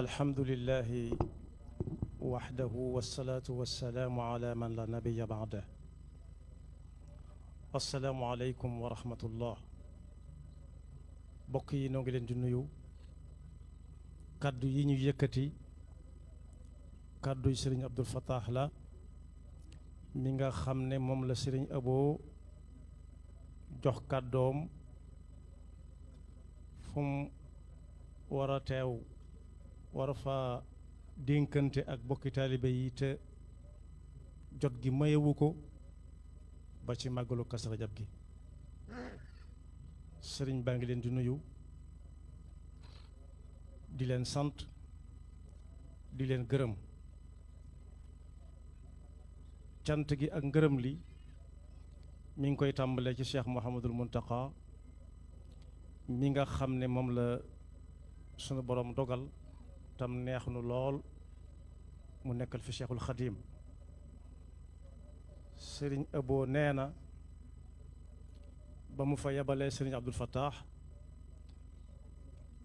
alhamdulillahi waxdahu wassalaatu wassalaamu ala man la nabiya baada. assalaamu aleykum wa rahmatullah. bokk yi noo ngi leen di nuyu. kàddu yi ñu yëkkati kàddu yi sëriñ Abdul Fattah la mi nga xam ne moom la sëriñ Abo jox kàddoom fu mu war a teew war a fa dénkante ak bokki taalibe yi te jot gi mayewu ko ba ci màggalu Kazu Rajab gi. sëriñ baa ngi leen di nuyu, di leen sant, di leen gërëm. cant gi ak ngërëm li mi ngi koy tàmbalee ci Cheikh Mouhamadul Muntaqa mi nga xam ne moom la sunu borom dogal tam neex nu lool mu nekkal fi Cheikhul Xadim. sëriñ Abo nee na ba mu fa yebalee sëriñ Abdul Fattah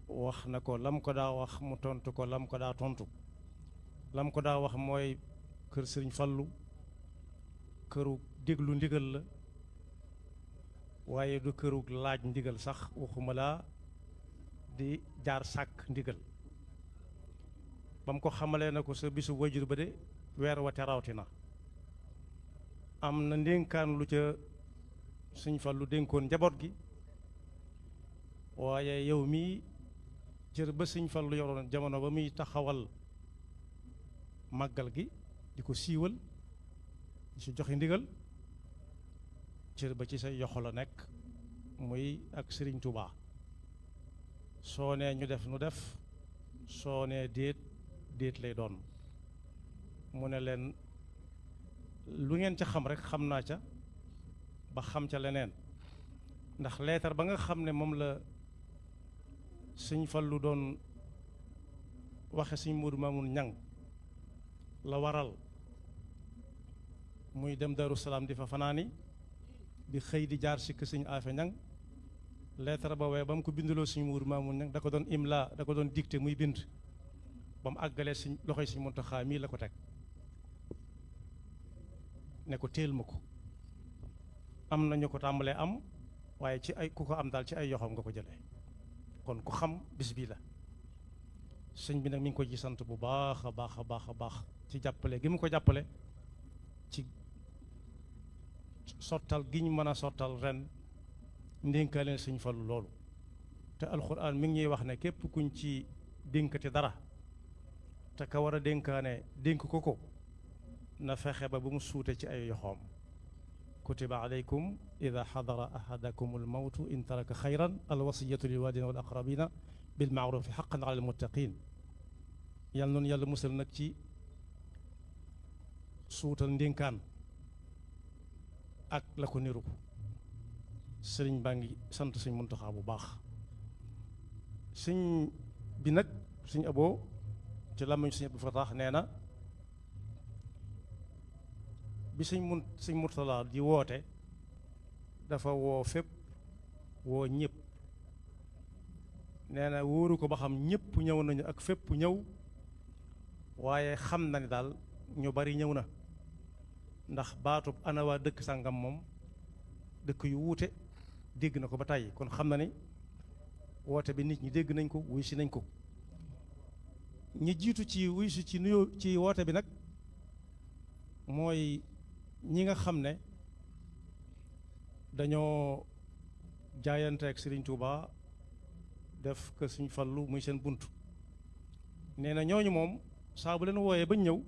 wax na ko lam ko daa wax mu tontu ko lam ko daa tontu. lam ko daa wax mooy kër sëriñ Fallu këru déglu ndigal la waaye du këru laaj ndigal sax waxuma laa di jaar sàkk ndigal. ba mu ko xamalee na ko sa bisu wajur ba de weer wa te rawti na am na ndénkaan lu ca Sëñ Fallu dénkoon njaboot gi, waaye yow mii cër ba Sëñ Fallu yoroon jamono ba muy taxawal màggal gi di ko siiwal di si joxe ndigal, cër ba ci say yoxo la nekk muy ak Sëriñ Tuubaa. soo nee ñu def nu def, soo nee déet déet lay doon. mu ne leen lu ngeen ca xam rek xam naa ca ba xam ca leneen, ndax leetar ba nga xam ne moom la Sëñ Fallu doon waxe Sëñ Moodu Maamun Ñang la waral muy dem Daru Salaam di fa fanaani di xëy di jaar sikk Sëñ Afe Ñang. leetar ba waaye ba mu ko bindaloo Sëñ Moodu Maamun Ñang da ko doon imla, da ko doon dicté muy bind. ba mu àggalee si loxoy Sëñ Muntaxa mii la ko teg ne ko téel ma ko. am na ñu ko tàmbalee am waaye ci ay ku ko am daal ci ay yoxam nga ko jëlee, kon ku xam bis bii la. sëñ bi nag mi ngi ko ci sant bu baax a baax a baax a baax ci jàppale gi mu ko jàppale ci sottal gi ñu mën a sottal ren ndénkaaleen Sëñ Fallu loolu. te alxuraan mi ngi ñuy wax ne képp kuñ ci dénkati dara te ka war a dénkaane dénk ko ko na fexe ba bu mu suute ci ay yoxoom. kutiba alaykum ida xadara ahadakum almawtu in taraka xayran alwasiyatu lilwalidina wal aqrabina bilmaarufi xaqan ala almuttaqin. yàlla noonu yàlla musal nag ci suutal ndénkaan ak la ko niru. sëriñ baa ngi sant Sëñ Muntaxa bu baax. sëñ bi nag Sëñ Abo ci làmmiñu Sëñ Abdul Fattah nee na bi Sëñ Murtala di woote dafa woo fépp woo ñëpp. nee na wóoru ko ba xam ñëpp ñëw nañu ak fépp ñëw, waaye xam na ni daal ñu bari ñëw na, ndax baatub ana waa dëkk sàngam moom dëkk yu wuute dégg na ko ba tàyyi, kon xam na ni woote bi nit ñi dégg nañ ko wuy si nañ ko. ñi jiitu ci wuy si ci nuyoo ci woote bi nag mooy ñi nga xam ne dañoo jaayante ak Sëriñ Tuubaa def ko Sëñ Fallu muy seen bunt. nee na ñooñu moom saa bu leen wooyee bañ ñëw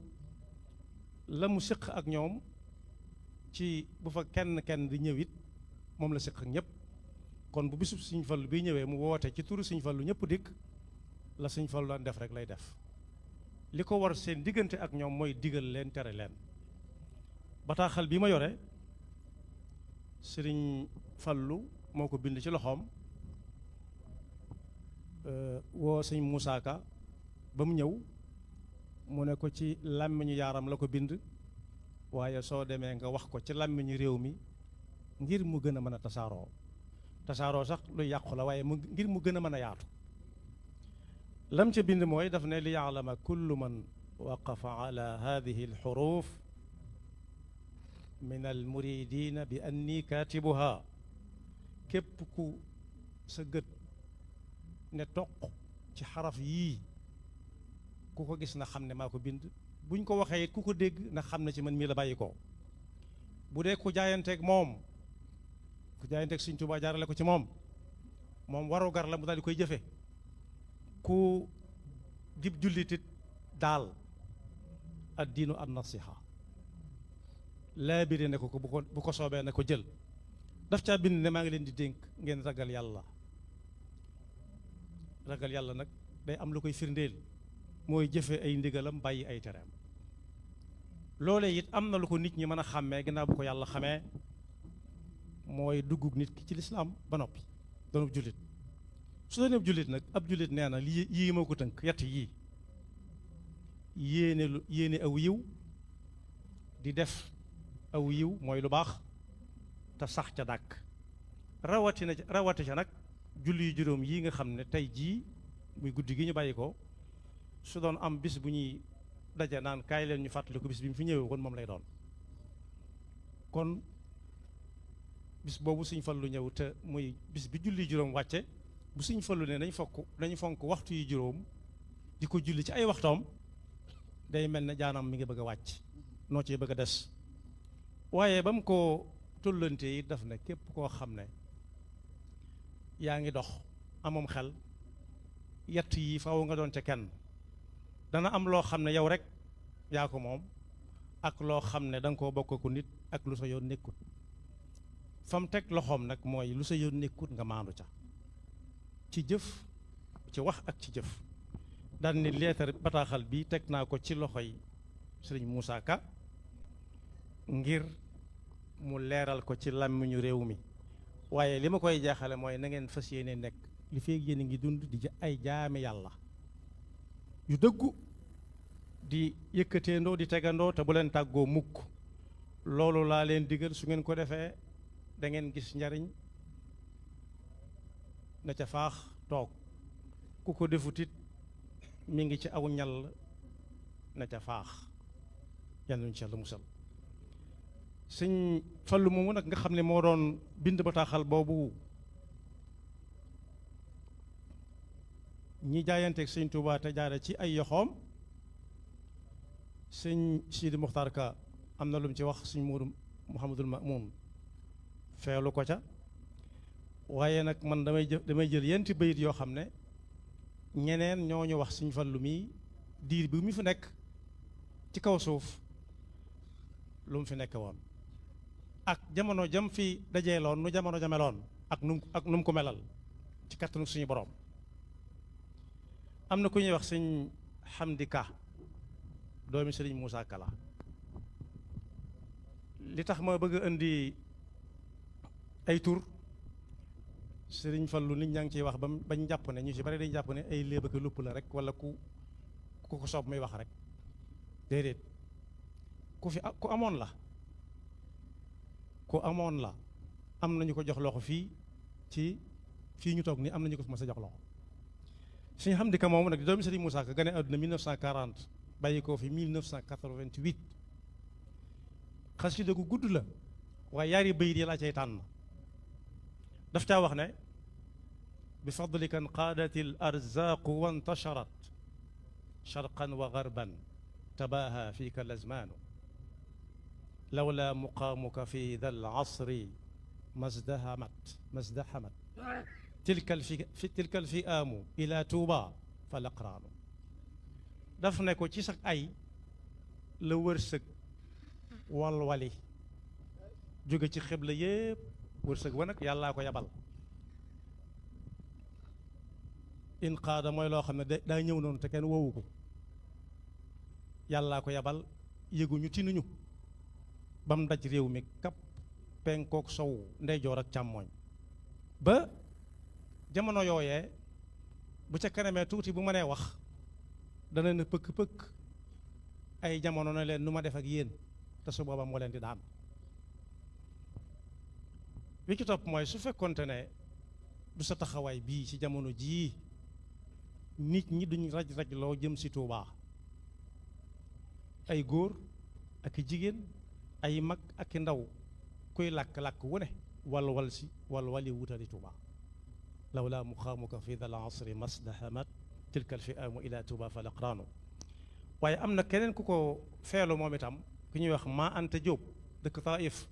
la mu séq ak ñoom ci bu fa kenn di ñëw it moom la séq ak ñëpp. kon bu bisub Sëñ Fallu bi ñëwee mu woote ci turu Sëñ Fallu ñëpp dikk, la Sëñ Fallu daan def rek lay def. li ko war seen diggante ak ñoom mooy digal leen tere leen. bataaxal bi ma yore Sëriñ Fallu moo ko bind ci loxoom, woo Sëñ Muusaa Ka ba mu ñëw mu ne ko ci làmmiñu yaaram la ko bind, waaye soo demee nga wax ko ci làmmiñu réew mi ngir mu gën a mën a tasaaroo sax lu yàqu la waaye ngir mu gën a mën a yaatu. lam ca bind mooy daf ne li yaalama kullu man waqafa ala hadihi alxuruf min almuridina bi anni kaatibuha képp ku sa gët ne toq ci xaraf yii ku ko gis na xam ne maa ko bind buñ ko waxee it ku ko dégg na xam ne ci man mii la bàyyi ko bu dee ku jaayanteeg moom ku jaayanteeg Sëñ Tuubaa jaarale ko ci moom waru gar la mu daal di koy jëfe ku dib jullitit daal ad diinu an nasiha laabire ne ko bu ko soobee ne ko jël daf caa bind ne maa ngi leen di dénk ngeen ragal yàlla nag day am lu koy firndeel mooy jëfe ay ndigalam bàyyi ay tereem loole it am na lu ko nit ñi mën a xàmmee ginnaaw bu ko yàlla xamee mooy duggug nit ki ci lislaam ba noppi doonub jullit su doon ab jullit nag ab jullit nee na yii moo ko tënk yett yii yéene aw yiw di def aw yiw mooy lu baax te sax ca dàkk rawati ca nag julli yu juróom yii nga xam ne tey jii muy guddi gi ñu bàyyi ko su doon am bis bu ñuy daje naan kaay leen ñu fàttaliku bis bi mu fi ñëwee kon moom lay doon kon bis boobu Sëñ Fallu ñëw te muy bis bi julli juróom wàcce bu Sëñ Fallu ne nañu fonk waxtu yu juróom di ko julli ci ay waxtoom day mel ne jaanam mi ngi bëgg a wàcc noo ci bëgg a des waaye ba mu ko tollante yi daf ne képp koo xam ne yaa ngi dox amoom xel yett yi faaw nga doon ca kenn dana am loo xam ne yow rek yaa ko moom ak loo xam ne da nga koo bokk ku nit ak lu sa yoon nekkut fa mu teg loxoom nag mooy lu sa yoon nekkut nga maandu ca ci jëf ci wax ak ci jëf daan ni leetar bataaxal bi teg naa ko ci loxoy Sëriñ Moussa Ka ngir mu leeral ko ci làmmiñu réew mi waaye li ma koy jaaxale mooy na ngeen fas yéene nekk li feeg yéen a ngi dund di ay jaami yàlla yu dëggu di yëkkateendoo di tegandoo te bu leen tàggoo mukk loolu laa leen digal su ngeen ko defee da ngeen gis njariñ na ca faax toog ku ko defutit mi ngi ci aw ñal na ca faax yàlla nañu ci Yàlla musal Sëñ Fallu moomu nag nga xam ne moo doon bind bataaxal boobu ñi jaayanteeg Sëñ Tuubaa te jaare ci ay yoxoom Sëñ Sidi Muxtaar Ka am na lu mu ci wax Sëñ Moodu Muhammadul Mamoun feelu ko ca waaye nag man damay jël yenti bayit yoo xam ne ñeneen ñoo ñu wax Sëñ Fallu mi diir bi mu fi nekk ci kaw suuf lu mu fi nekk woon ak jamono jam fi dajeeloon nu jamono jameloon ak nu mu ko melal ci kattanu suñu borom am na ku ñuy wax Sëñ Xamdi Ka doomi Sëriñ Moussa Kala li tax ma bëgg a indi ay tur Sëriñ Fallu nit ñaa ngi ciy wax bañ jàpp ne ñu ci bari dañ jàpp ne ay léeb ak lupp la rek wala ku ko soob muy wax rek déedéet ku amoon la am nañu ko jox loxo fii ñu toog nii am nañu ko fi mas a jox loxo Sëñ Xamdi Ka moomu nag di doomi Sëriñ Moussa Ka gane àdduna 1940 bàyyi ko fi 1988 xasida gu gudd la waaye yaari bayit yi laa cay tànn daf caa wax ne bi fadlika qaadat al arzaaqu wa intasharat sharqan wa garban tabaaha fika al azmaanu lawla muqaamuka fi dha al asri mazdahamat tilka al fi'aamu ila tuuba fa laqraanu daf ne ko ci sax ay la wërsëg walwali jóge ci xibla yépp wërsëg wa nag yàllaa ko yabal in qaada mooy loo xam ne daa ñëw noonu te kenn woowu ko yàllaa ko yabal yëguñu tinuñu ba mu daj réew mi kap penkook sow ndeyjoor ak càmmooñ ba jamono yooyee bu ca kanamee tuuti bu mënee wax dana ne pëkk-pëkk ay jamono na leen nu ma def ak yéen te su booba moo leen di daan bi ci topp mooy su fekkonte ne du sa taxawaay bii ci jamono jii nit ñi duñ raj loo jëm si Tuubaa ay góor ak i jigéen ay mag ak i ndaw kuy làkk-làkk wu ne wal si wali wutali Tuubaa lawlaa muqaamuka fi dal asri masdahamat tilka alfi'aamu ila Tuubaa fa laqraanu waaye am na keneen ku ko feelu moom itam ku ñuy wax maa Anta Jóob dëkk Taif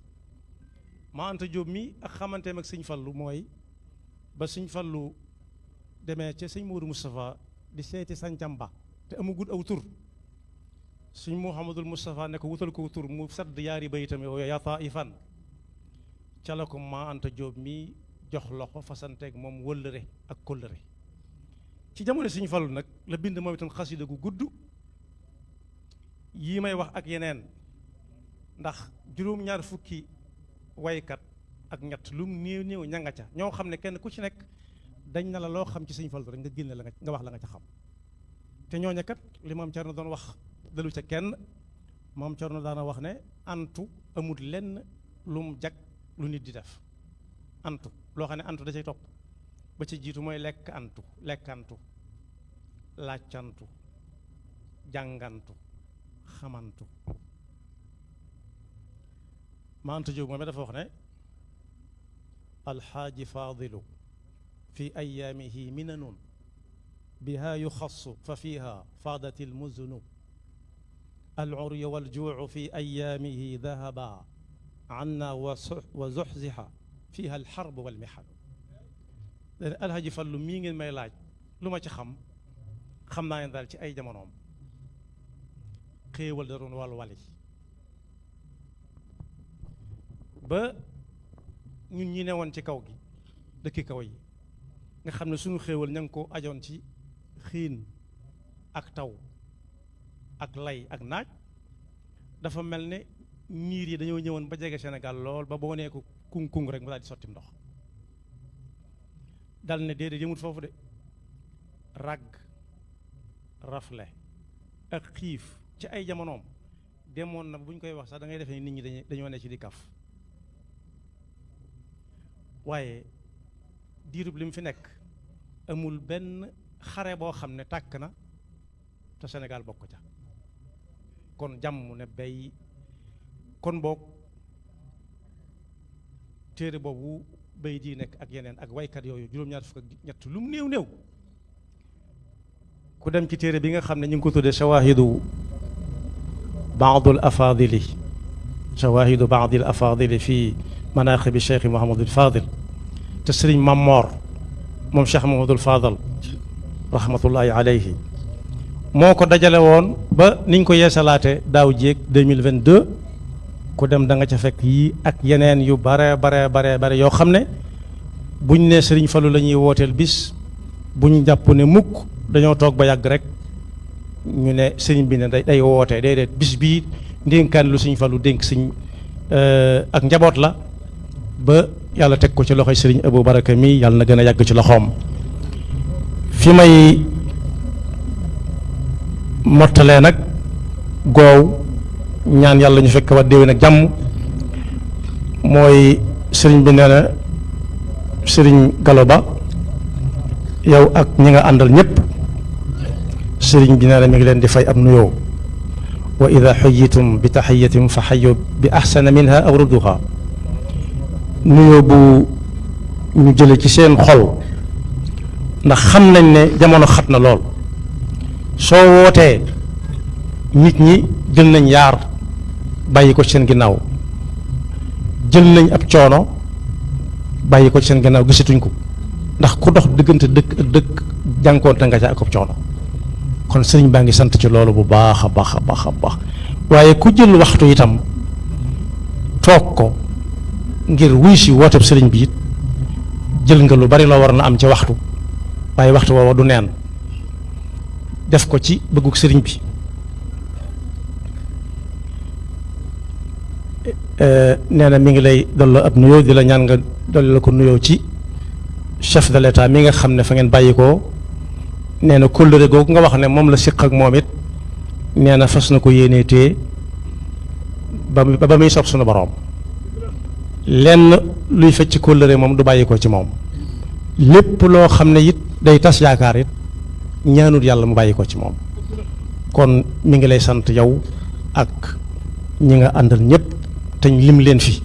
maa Anta Jóob mi ak xamanteem ak sëñ Fallu mooy ba sëñ Fallu demee ca sëñ Moodu Moustapha di seeti sañcam ba te amagul aw tur sëñ Mouhamadul Moustapha ne ko wutal ko tur mu sadd yaari bayitam yow yaa Taifan ca la ko maa Anta Jóob mi jox loxo fasanteeg moom wëllëre ak kóllëre ci jamono sëñ Fallu nag la bind moom itam xasida gu gudd yii may wax ak yeneen ndax juróom-ñaar fukki waykat ak ñett lu mu néew ña nga ca ñoo xam ne kenn ku ci nekk dañ na la loo xam ci sëñ Fallu rek nga génne la nga wax la nga ca xam te ñooña kat li maam Cerno doon wax dalu ca kenn maam Cerno daana wax ne antu amul lenn lu mu jag lu nit di def antu loo xam ne antu da cay topp ba ca jiitu mooy lekkantu làccantu jàngantu xamantu ma Anta Jóob moom dafa wax ne alxaaji faadilu fi ayaamihi minanun biha yuxassu fa fiha faadat almuzunu aluryu waljuucu fi ayaamihi dahaba anna wa zuxzixa fiha alxarbu walmixanu alxaaji Fallu mii ngeen may laaj lu ma ci xam naa ne daal ci ay jamonoom xéewal da doon wali ba ñun ñi ne woon ci kaw gi dëkki kaw yi nga xam ne suñu xéewal ña ngi ko ajoon ci xiin ak taw ak lay ak naaj dafa mel ne niir yi dañoo ñëwoon ba jege Sénégal lool ba boo nee ko kung rek mu daal di sotti ndox dal ne déedéet yëmut foofu de ragg rafle ak xiif ci ay jamonoom demoon na bu ñu koy wax sax da ngay defee nit ñi dañoo ne ci di kaf waaye diirub li mu fi nekk amul benn xare boo xam ne tàkk na te Sénégal bokk ca kon jàmm ne bay kon boog téere boobu bay di nekk ak yeneen ak waykat yooyu juróom-ñaar fukk ak ñett lu mu néew ku dem ci téere bi nga xam ne ñu ngi ko tuddee shawaahidu baadul afaadili shawaahidu baadil afaadili fii manaaqibi Cheikh Mouhamadul Fadil te sëriñ Mamor moom Cheikh Mouhamadul Fadal rahmatullahi alayhi moo ko dajale woon ba niñ ko yeesalaate daaw jéeg 2022 ku dem da nga ca fekk yii ak yeneen yu bare yoo xam ne buñ ne sëriñ Fallu la ñuy wooteel bis buñ jàpp ne mukk dañoo toog ba yàgg rek ñu ne sëriñ bi ne day woote déedéet bis bii ndénkaan lu sëriñ Fallu dénk sëriñ ak njaboot la ba yàlla teg ko ci loxoy sëriñ Abou Baraka mi yàlla na gën a yàgg ci loxoom fi may mottalee nag goow ñaan yàlla ñu fekk wa déwén ak jàmm mooy sëriñ bi nee na sëriñ Gallo Ba yow ak ñi nga àndal ñëpp sëriñ bi nee na mi ngi leen di fay ab nuyoo wa ida xayitum bi taxiyatin fa xayu bi axsana minha aw rudduha nuyoo bu ñu jële ci seen xol ndax xam nañ ne jamono xat na lool soo wootee nit ñi jël nañ yaar bàyyi ko ci seen ginnaaw jël nañ ab coono bàyyi ko ci seen ginnaaw gisatuñ ko ndax ku dox diggante dëkk ak dëkk jànkoonte nga ca ak ab coono kon sëriñ baa ngi sant ci loolu bu baax a baax waaye ku jël waxtu itam toog ko ngir wuy si wooteb sëriñ bi it jël nga lu bari loo war na am ci waxtu waaye waxtu woowa du neen def ko ci bëggug sëriñ bi nee na mi ngi lay dolloo ab nuyoo di la ñaan nga dolli la ko nuyoo ci chef de l'état mi nga xam ne fa ngeen bàyyi ko nee na kóllëre googu nga wax ne moom la siq ak moom it nee na fas na ko yéenee téye ba muy sob sunu boroom lenn luy fecc kóllëre moom du bàyyi ko ci moom lépp loo xam ne it day tas yaakaar it ñaanut yàlla mu bàyyi ko ci moom. kon mi ngi lay sant yow ak ñi nga àndal ñëpp te ñu lim leen fi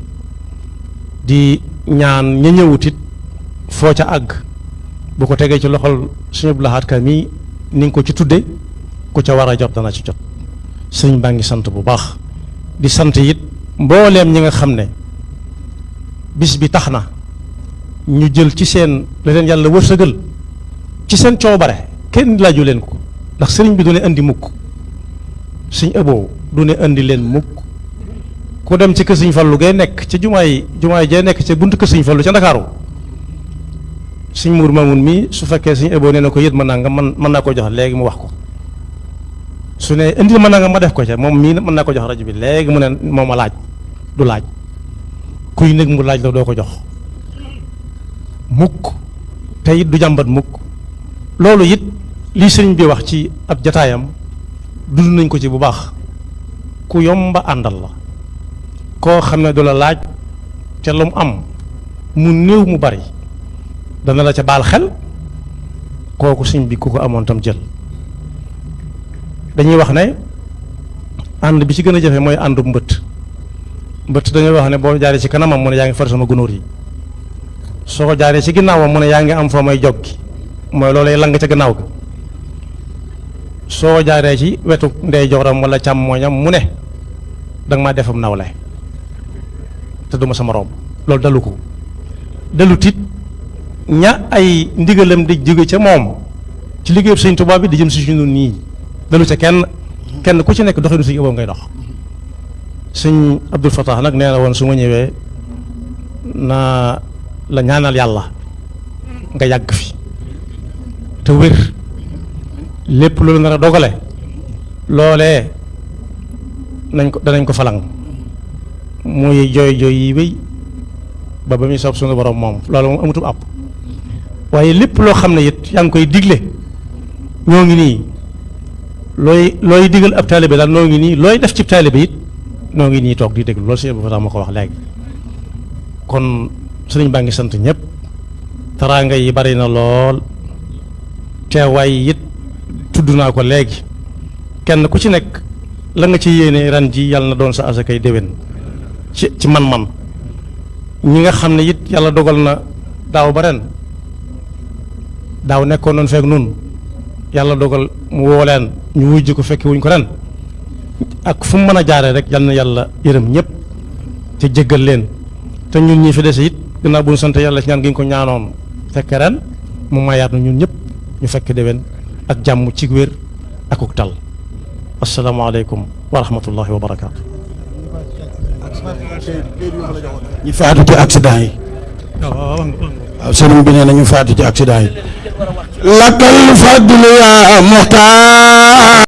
di ñaan ña ñëwut it foo ca àgg bu ko tegee ci loxol suñu Abdou Lahad Ka mii ni nga ko ci tudde ku ca war a jot dana ci jot. sëriñ baa ngi sant bu baax di sant it mbooleem ñi nga xam ne bis bi tax na ñu jël ci seen la leen yàlla wërsëgal ci seen coobare kenn laaju leen ko ndax sëriñ bi du ne indi mukk suñ ëboo du ne indi leen mukk ku dem ci kër sëriñ Fallu gay nekk ca jumaay jee nekk ca buntu kër sëriñ Fallu ca Ndakaaru suñ muur Mamoun mi su fekkee suñ ëboo nee na ko yët ma nangam mën naa ko jox léegi mu wax ko su ne indi ma nangam ma def ko ca moom mii mën naa ko jox rajo bi léegi mu ne moom a laaj du laaj kuy nekk mu laaj la doo ko jox mukk te it du jàmbat mukk loolu it lii sëriñ bi wax ci ab jataayam dund nañ ko ci bu baax ku yomba àndal la koo xam ne du la laaj te lu mu am mu néew mu bari dana la ca baal xel kooku sëriñ bi ku ko amoon tam jël dañuy wax ne ànd bi ci gën a jafe mooy àndu mbëtt dañuy wax ne boo jaaree ci kanamam mu ne yaa ngi far sama gunóor yi soo ko jaaree ci ginnaawam mu ne yaa ngi am foo may joggi mooy loolay lang ca gannaaw ga soo jaaree ci wetu ndeyjooram wala càmmooñam mu ne danga maa defam nawle te duma sama room loolu dalu ko dalu tit ña ay ndigalam di jóge ca moom ci liggéeyu Sëñ Tuubaa bi di jëm si suñu nii dalu ca kenn ku ci nekk doxinu suñu ëboo ngay dox. Sëñ Abdul Fattah nag nee na woon su ma ñëwee naa la ñaanal yàlla nga yàgg fi te wér lépp loolu nar a dogale loolee danañ ko falang muy jooy yi wéy ba muy soob suñu borom moom loolu moom amutum àpp waaye lépp loo xam ne it yaa ngi koy digle ñoo ngi nii looy digal ab taalibe daal noo ngi nii looy def ci taalibe it noo ngi nii toog di déglu loolu si bu fa ma ko wax léegi kon sëriñ baa ngi sant ñëpp teraanga yi bari na lool teewaay it tudd naa ko léegi kenn ku ci nekk la nga ci yéene ren ji yàlla na doon sa asakay déwén ci man-man ñi nga xam ne it yàlla dogal na daaw ba ren daaw nekkoon noonu fekk nun yàlla dogal mu woo leen ñu wujj ko fekki wuñ ko ren ak fu mu mën a jaaree rek yal na yàlla yërëm ñëpp te jéggal leen te ñun ñi fi dese it gannaaw bu ñu sant yàlla ci ñaan gi ñu ko ñaanoon fekk ren mu mayaat na ñun ñëpp ñu fekk déwén ak jàmm ci wér akuk tal asalaamaaleykum wa rahmatullahi wa barakaatu. ñu faatu ci accident yi. waaw sëriñ bi nee na ñu faatu ci accident yi. lakkal fadlu ya muxtaar